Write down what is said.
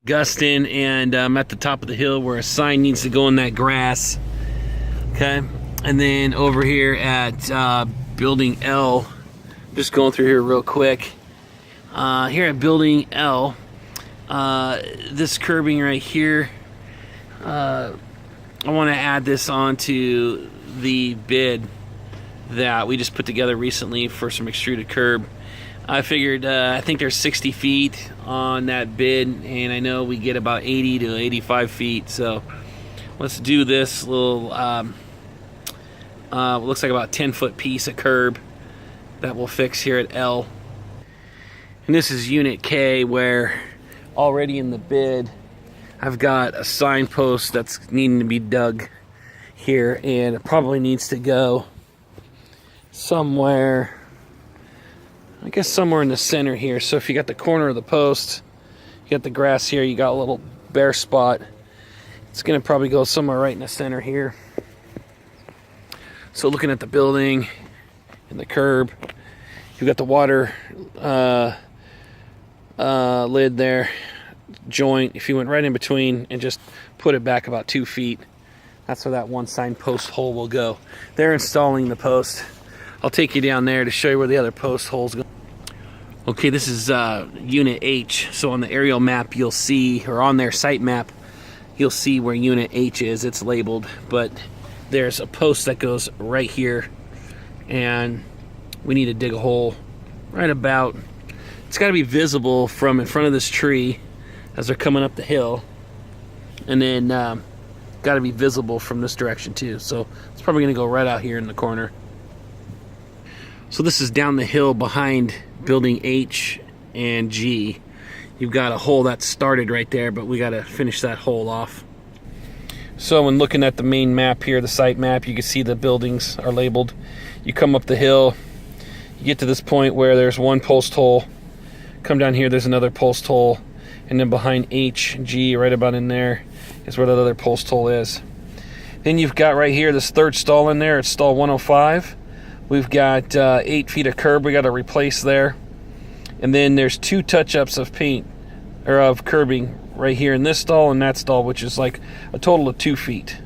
Gustin, and I'm at the top of the hill where a sign needs to go in that grass. Okay, and then over here at building L, just going through here real quick. Here at building L, this curbing right here, I want to add this onto the bid that we just put together recently for some extruded curb. I figured, I think there's 60 feet on that bid, and I know we get about 80 to 85 feet, so let's do this little, looks like about 10-foot piece of curb that we'll fix here at L. And this is unit K, where already in the bid, I've got a signpost that's needing to be dug here, and it probably needs to go somewhere, I guess somewhere in the center here. So if you got the corner of the post, you got the grass here, you got a little bare spot, it's gonna probably go somewhere right in the center here. So looking at the building and the curb, you've got the water lid there, joint. If you went right in between and just put it back about 2 feet, that's where that one signpost hole will go. They're installing the post. I'll take you down there to show you where the other post holes go. Okay, this is unit H. So on the aerial map you'll see, or on their site map, you'll see where unit H is. It's labeled, but there's a post that goes right here, and we need to dig a hole right about, it's got to be visible from in front of this tree as they're coming up the hill, and then got to be visible from this direction too. So it's probably going to go right out here in the corner. So this is down the hill behind building H and G. You've got a hole that started right there, but we got to finish that hole off. So when looking at the main map here, the site map, you can see the buildings are labeled. You come up the hill, you get to this point where there's one post hole. Come down here, there's another post hole. And then behind H, G, right about in there, is where that other post hole is. Then you've got right here this third stall in there. It's stall 105. We've got 8 feet of curb we got to replace there. And then there's 2 touch-ups of paint, or of curbing, right here in this stall and that stall, which is like a total of 2 feet.